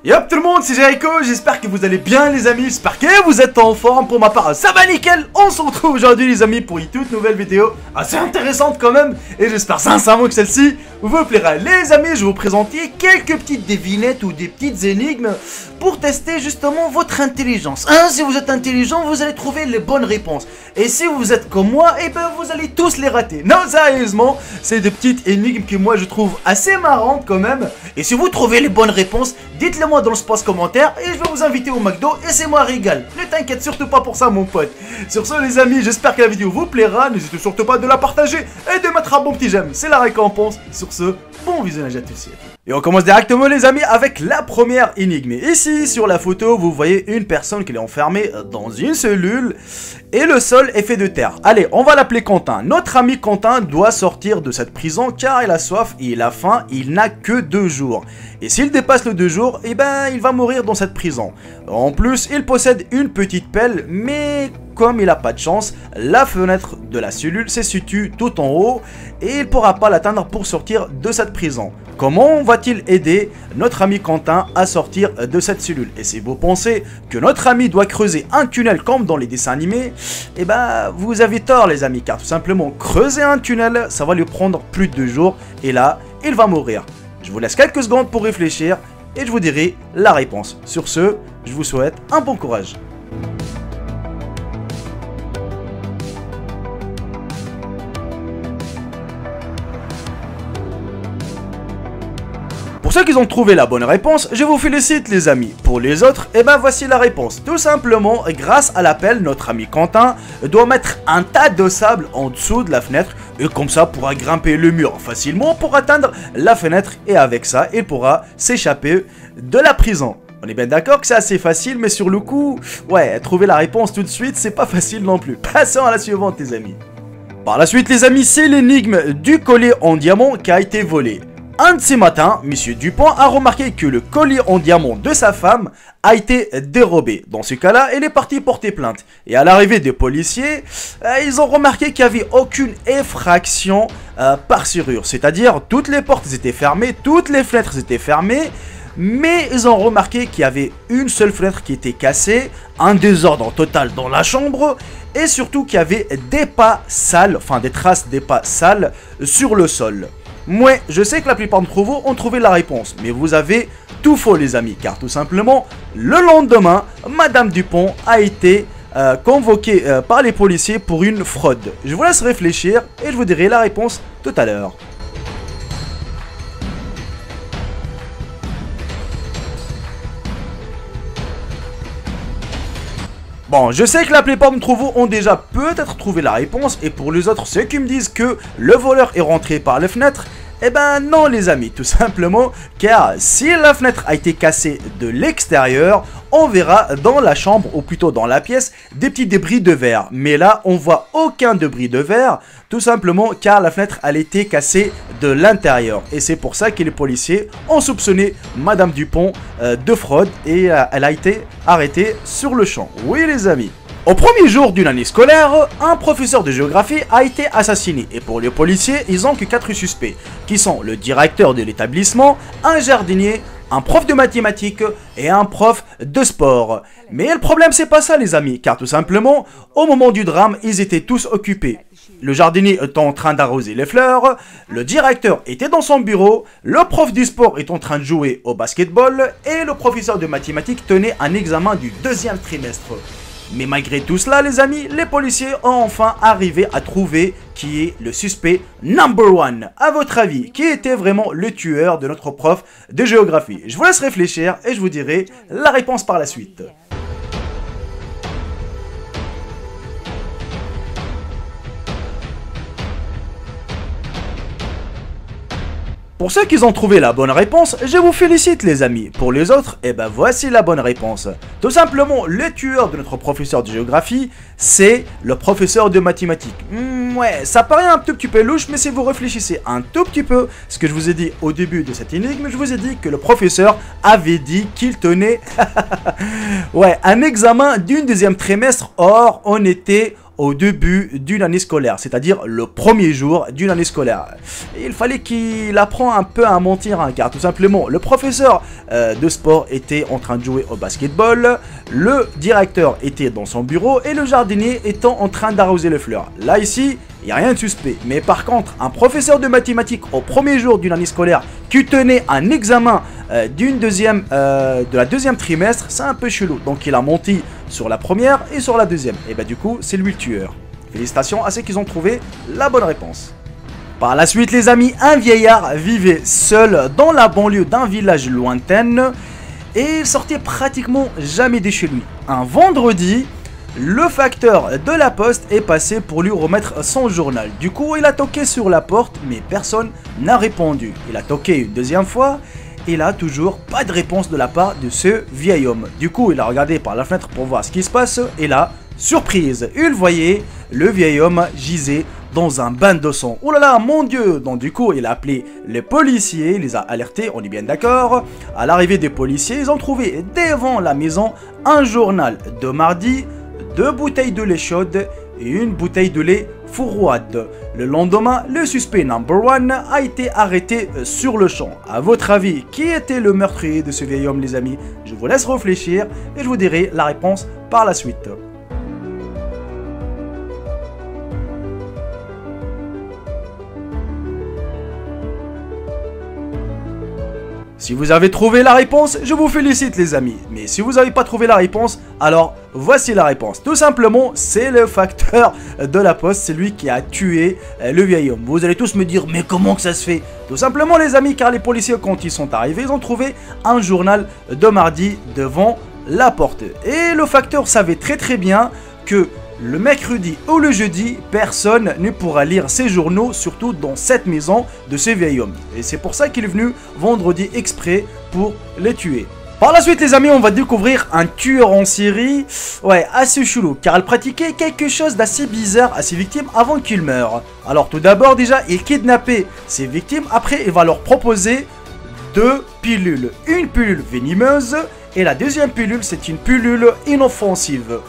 Yop tout le monde, c'est Jericho, j'espère que vous allez bien les amis, j'espère que vous êtes en forme. Pour ma part, ça va nickel. On se retrouve aujourd'hui les amis pour une toute nouvelle vidéo assez intéressante quand même. Et j'espère sincèrement que celle-ci vous plaira. Les amis, je vais vous présenter quelques petites devinettes ou des petites énigmes pour tester justement votre intelligence. Si vous êtes intelligent, vous allez trouver les bonnes réponses. Et si vous êtes comme moi, et ben vous allez tous les rater. Non, sérieusement, c'est des petites énigmes que moi je trouve assez marrantes quand même. Et si vous trouvez les bonnes réponses, dites-le moi dans le space commentaire et je vais vous inviter au McDo et c'est moi régal. Ne t'inquiète surtout pas pour ça mon pote. Sur ce les amis, j'espère que la vidéo vous plaira. N'hésitez surtout pas de la partager et de mettre un bon petit j'aime. C'est la récompense. Sur ce, bon visionnage à tous. Et on commence directement les amis avec la première énigme. Ici sur la photo vous voyez une personne qui est enfermée dans une cellule et le sol est fait de terre. Allez, on va l'appeler Quentin. Notre ami Quentin doit sortir de cette prison car il a soif et il a faim. Il n'a que 2 jours. Et s'il dépasse le 2 jours, eh ben il va mourir dans cette prison. En plus, il possède une petite pelle, mais comme il n'a pas de chance, la fenêtre de la cellule se situe tout en haut et il ne pourra pas l'atteindre pour sortir de cette prison. Comment va-t-il aider notre ami Quentin à sortir de cette cellule? Et si vous pensez que notre ami doit creuser un tunnel comme dans les dessins animés, eh ben vous avez tort les amis, car tout simplement creuser un tunnel, ça va lui prendre plus de 2 jours et là, il va mourir. Je vous laisse quelques secondes pour réfléchir et je vous dirai la réponse. Sur ce, je vous souhaite un bon courage. Pour ceux qui ont trouvé la bonne réponse, je vous félicite les amis. Pour les autres, eh ben voici la réponse. Tout simplement, grâce à l'appel, notre ami Quentin doit mettre un tas de sable en dessous de la fenêtre et comme ça pourra grimper le mur facilement pour atteindre la fenêtre et avec ça, il pourra s'échapper de la prison. On est bien d'accord que c'est assez facile, mais sur le coup, ouais, trouver la réponse tout de suite, c'est pas facile non plus. Passons à la suivante les amis. Par la suite les amis, c'est l'énigme du collier en diamant qui a été volé. Un de ces matins, Monsieur Dupont a remarqué que le collier en diamant de sa femme a été dérobé. Dans ce cas-là, il est parti porter plainte. Et à l'arrivée des policiers, ils ont remarqué qu'il n'y avait aucune effraction par serrure. C'est-à-dire, toutes les portes étaient fermées, toutes les fenêtres étaient fermées. Mais ils ont remarqué qu'il y avait une seule fenêtre qui était cassée, un désordre total dans la chambre. Et surtout qu'il y avait des pas sales, enfin des traces des pas sales sur le sol. Moi, je sais que la plupart d'entre vous ont trouvé la réponse, mais vous avez tout faux les amis, car tout simplement, le lendemain, Madame Dupont a été convoquée par les policiers pour une fraude. Je vous laisse réfléchir et je vous dirai la réponse tout à l'heure. Bon, je sais que la plupart d'entre vous ont déjà peut-être trouvé la réponse et pour les autres, ceux qui me disent que le voleur est rentré par la fenêtre, eh ben non les amis, tout simplement car si la fenêtre a été cassée de l'extérieur, on verra dans la chambre ou plutôt dans la pièce des petits débris de verre. Mais là, on voit aucun débris de verre, tout simplement car la fenêtre a été cassée de l'intérieur. Et c'est pour ça que les policiers ont soupçonné Madame Dupont de fraude et elle a été arrêtée sur le champ. Oui les amis. Au premier jour d'une année scolaire, un professeur de géographie a été assassiné et pour les policiers, ils ont que 4 suspects, qui sont le directeur de l'établissement, un jardinier, un prof de mathématiques et un prof de sport. Mais le problème c'est pas ça les amis, car tout simplement, au moment du drame, ils étaient tous occupés. Le jardinier était en train d'arroser les fleurs, le directeur était dans son bureau, le prof du sport est en train de jouer au basketball et le professeur de mathématiques tenait un examen du 2e trimestre. Mais malgré tout cela les amis, les policiers ont enfin arrivé à trouver qui est le suspect number 1. A votre avis, qui était vraiment le tueur de notre prof de géographie? Je vous laisse réfléchir et je vous dirai la réponse par la suite. Pour ceux qui ont trouvé la bonne réponse, je vous félicite les amis. Pour les autres, eh ben voici la bonne réponse. Tout simplement, le tueur de notre professeur de géographie, c'est le professeur de mathématiques. Ouais, ça paraît un tout petit peu louche, mais si vous réfléchissez un tout petit peu, ce que je vous ai dit au début de cette énigme, je vous ai dit que le professeur avait dit qu'il tenait ouais, un examen du 2e trimestre, or on était au début d'une année scolaire, c'est-à-dire le premier jour d'une année scolaire. Et il fallait qu'il apprenne un peu à mentir, hein, car tout simplement, le professeur de sport était en train de jouer au basketball, le directeur était dans son bureau et le jardinier étant en train d'arroser les fleurs. Là, ici, il n'y a rien de suspect. Mais par contre, un professeur de mathématiques au premier jour d'une année scolaire qui tenait un examen de la deuxième trimestre, c'est un peu chelou. Donc il a menti sur la première et sur la deuxième. Et bah du coup, c'est lui le tueur. Félicitations à ceux qui ont trouvé la bonne réponse. Par la suite, les amis, un vieillard vivait seul dans la banlieue d'un village lointain et il sortait pratiquement jamais de chez lui. Un vendredi, le facteur de la poste est passé pour lui remettre son journal. Du coup, il a toqué sur la porte, mais personne n'a répondu. Il a toqué une deuxième fois, et il a toujours pas de réponse de la part de ce vieil homme. Du coup, il a regardé par la fenêtre pour voir ce qui se passe, et là, surprise, il voyait le vieil homme gisait dans un bain de sang. Oh là là, mon Dieu! Donc du coup, il a appelé les policiers, il les a alertés, on est bien d'accord. À l'arrivée des policiers, ils ont trouvé devant la maison un journal de mardi, 2 bouteilles de lait chaude et une bouteille de lait froide. Le lendemain, le suspect number 1 a été arrêté sur le champ. À votre avis, qui était le meurtrier de ce vieil homme, les amis? Je vous laisse réfléchir et je vous dirai la réponse par la suite. Si vous avez trouvé la réponse, je vous félicite les amis. Mais si vous n'avez pas trouvé la réponse, alors voici la réponse. Tout simplement, c'est le facteur de la poste, c'est lui qui a tué le vieil homme. Vous allez tous me dire, mais comment que ça se fait? Tout simplement les amis, car les policiers quand ils sont arrivés, ils ont trouvé un journal de mardi devant la porte. Et le facteur savait très bien que le mercredi ou le jeudi, personne ne pourra lire ces journaux, surtout dans cette maison de ce vieil homme. Et c'est pour ça qu'il est venu vendredi exprès pour les tuer. Par la suite les amis, on va découvrir un tueur en série, ouais, assez chelou, car il pratiquait quelque chose d'assez bizarre à ses victimes avant qu'il meure. Alors tout d'abord déjà, il kidnappait ses victimes, après il va leur proposer 2 pilules. Une pilule venimeuse et la deuxième pilule c'est une pilule inoffensive.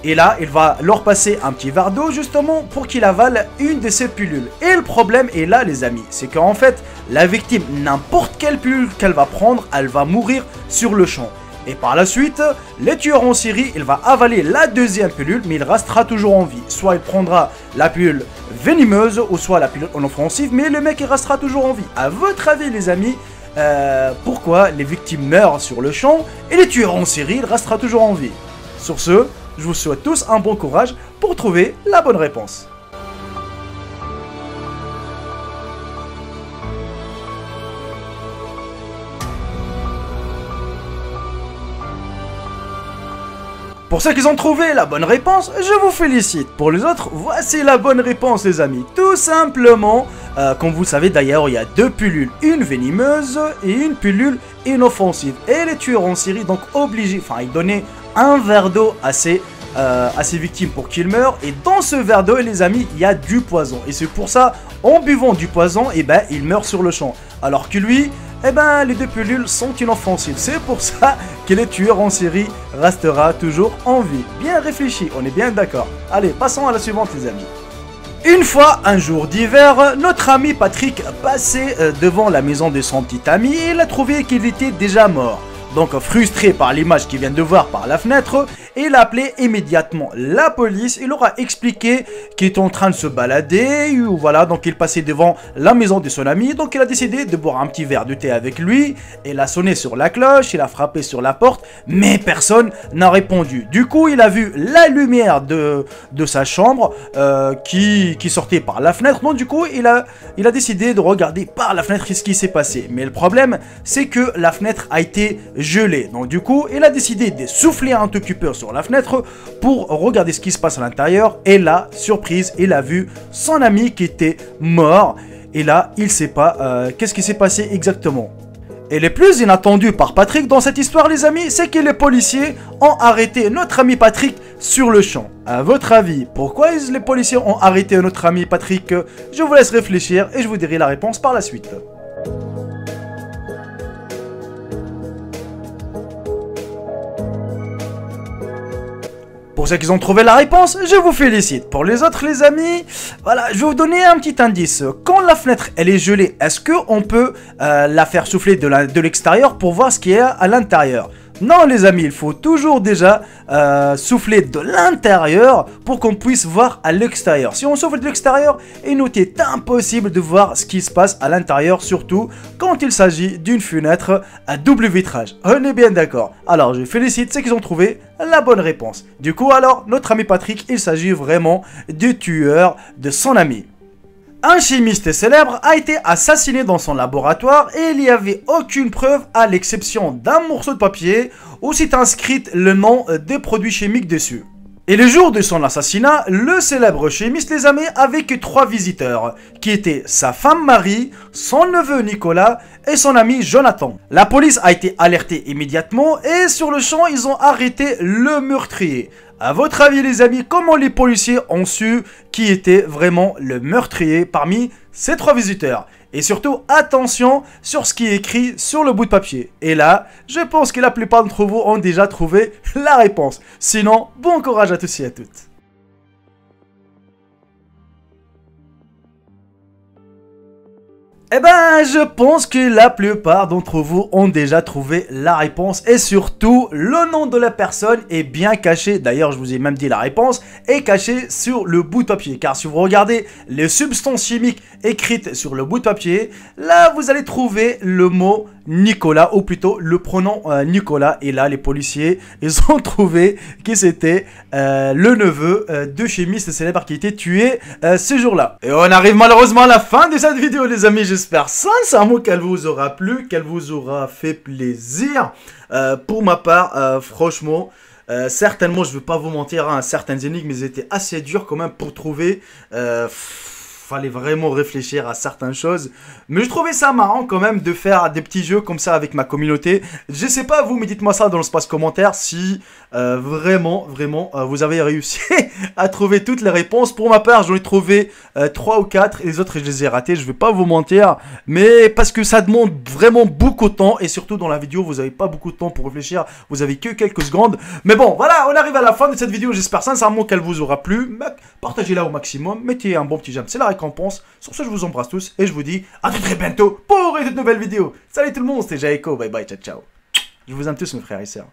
Et là, il va leur passer un petit verre d'eau justement pour qu'il avale une de ces pilules. Et le problème est là les amis, c'est qu'en fait, la victime, n'importe quelle pilule qu'elle va prendre, elle va mourir sur le champ. Et par la suite, le tueur en série, il va avaler la deuxième pilule, mais il restera toujours en vie. Soit il prendra la pilule venimeuse, ou soit la pilule inoffensive, mais le mec il restera toujours en vie. À votre avis les amis, pourquoi les victimes meurent sur le champ et le tueur en série, il restera toujours en vie? Sur ce, je vous souhaite tous un bon courage pour trouver la bonne réponse. Pour ceux qui ont trouvé la bonne réponse, je vous félicite. Pour les autres, voici la bonne réponse les amis. Tout simplement, comme vous le savez d'ailleurs, il y a 2 pilules, une venimeuse et une pilule inoffensive. Et les tueurs en série donc obligés, enfin ils donnaient un verre d'eau à ses victimes pour qu'ils meurent. Et dans ce verre d'eau les amis, il y a du poison. Et c'est pour ça, en buvant du poison, et ben il meurt sur le champ. Alors que lui, eh ben, les 2 pilules sont inoffensives. C'est pour ça que le tueur en série restera toujours en vie. Bien réfléchi, on est bien d'accord. Allez, passons à la suivante les amis. Une fois, un jour d'hiver, notre ami Patrick passait devant la maison de son petit ami et il a trouvé qu'il était déjà mort. Donc frustré par l'image qu'il vient de voir par la fenêtre, il a appelé immédiatement la police. Il leur a expliqué qu'il était en train de se balader, voilà, donc il passait devant la maison de son ami. Donc il a décidé de boire un petit verre de thé avec lui. Il a sonné sur la cloche, il a frappé sur la porte, mais personne n'a répondu. Du coup il a vu la lumière de sa chambre qui sortait par la fenêtre. Donc du coup il a décidé de regarder par la fenêtre ce qui s'est passé. Mais le problème c'est que la fenêtre a été gelé. Donc du coup, il a décidé de souffler un tout petit peu sur la fenêtre pour regarder ce qui se passe à l'intérieur. Et là, surprise, il a vu son ami qui était mort. Et là, il ne sait pas qu'est-ce qui s'est passé exactement. Et le plus inattendu par Patrick dans cette histoire, les amis, c'est que les policiers ont arrêté notre ami Patrick sur le champ. À votre avis, pourquoi les policiers ont arrêté notre ami Patrick? Je vous laisse réfléchir et je vous dirai la réponse par la suite. Pour Pour ceux qui ont trouvé la réponse, je vous félicite. Pour les autres les amis, voilà, je vais vous donner un petit indice. Quand la fenêtre elle est gelée, est-ce qu'on peut la faire souffler de l'extérieur pour voir ce qu'il y a à l'intérieur? Non les amis, il faut toujours déjà souffler de l'intérieur pour qu'on puisse voir à l'extérieur. Si on souffle de l'extérieur, il nous est impossible de voir ce qui se passe à l'intérieur, surtout quand il s'agit d'une fenêtre à double vitrage. On est bien d'accord. Alors je félicite ceux qui ont trouvé la bonne réponse. Du coup alors, notre ami Patrick, il s'agit vraiment du tueur de son ami. Un chimiste célèbre a été assassiné dans son laboratoire et il n'y avait aucune preuve à l'exception d'un morceau de papier où s'est inscrit le nom des produits chimiques dessus. Et le jour de son assassinat, le célèbre chimiste les amis avait que 3 visiteurs, qui étaient sa femme Marie, son neveu Nicolas et son ami Jonathan. La police a été alertée immédiatement et sur le champ, ils ont arrêté le meurtrier. À votre avis les amis, comment les policiers ont su qui était vraiment le meurtrier parmi ces 3 visiteurs? Et surtout, attention sur ce qui est écrit sur le bout de papier. Et là, je pense que la plupart d'entre vous ont déjà trouvé la réponse. Sinon, bon courage à tous et à toutes. Eh ben, je pense que la plupart d'entre vous ont déjà trouvé la réponse et surtout, le nom de la personne est bien caché. D'ailleurs, je vous ai même dit la réponse est cachée sur le bout de papier. Car si vous regardez les substances chimiques écrites sur le bout de papier, là, vous allez trouver le mot Nicolas, ou plutôt le pronom Nicolas. Et là, les policiers, ils ont trouvé que c'était le neveu de chimiste célèbre qui a été tué ce jour-là. Et on arrive malheureusement à la fin de cette vidéo, les amis. J'espère sincèrement qu'elle vous aura plu, qu'elle vous aura fait plaisir. Pour ma part, franchement, certainement, je ne vais pas vous mentir, hein, certaines énigmes, mais étaient assez dures quand même pour trouver. Fallait vraiment réfléchir à certaines choses. Mais je trouvais ça marrant quand même de faire des petits jeux comme ça avec ma communauté. Je sais pas vous, mais dites-moi ça dans l'espace commentaire si vraiment, vous avez réussi à trouver toutes les réponses. Pour ma part, j'en ai trouvé 3 ou 4 et les autres, je les ai ratés. Je vais pas vous mentir, mais parce que ça demande vraiment beaucoup de temps et surtout dans la vidéo, vous avez pas beaucoup de temps pour réfléchir. Vous avez que quelques secondes. Mais bon, voilà, on arrive à la fin de cette vidéo. J'espère sincèrement qu'elle vous aura plu. Partagez-la au maximum. Mettez un bon petit j'aime, c'est la récompense. Sur ce, je vous embrasse tous et je vous dis à très bientôt pour une nouvelle vidéo. Salut tout le monde, c'était Jaeko. Bye bye, ciao ciao. Je vous aime tous mes frères et sœurs.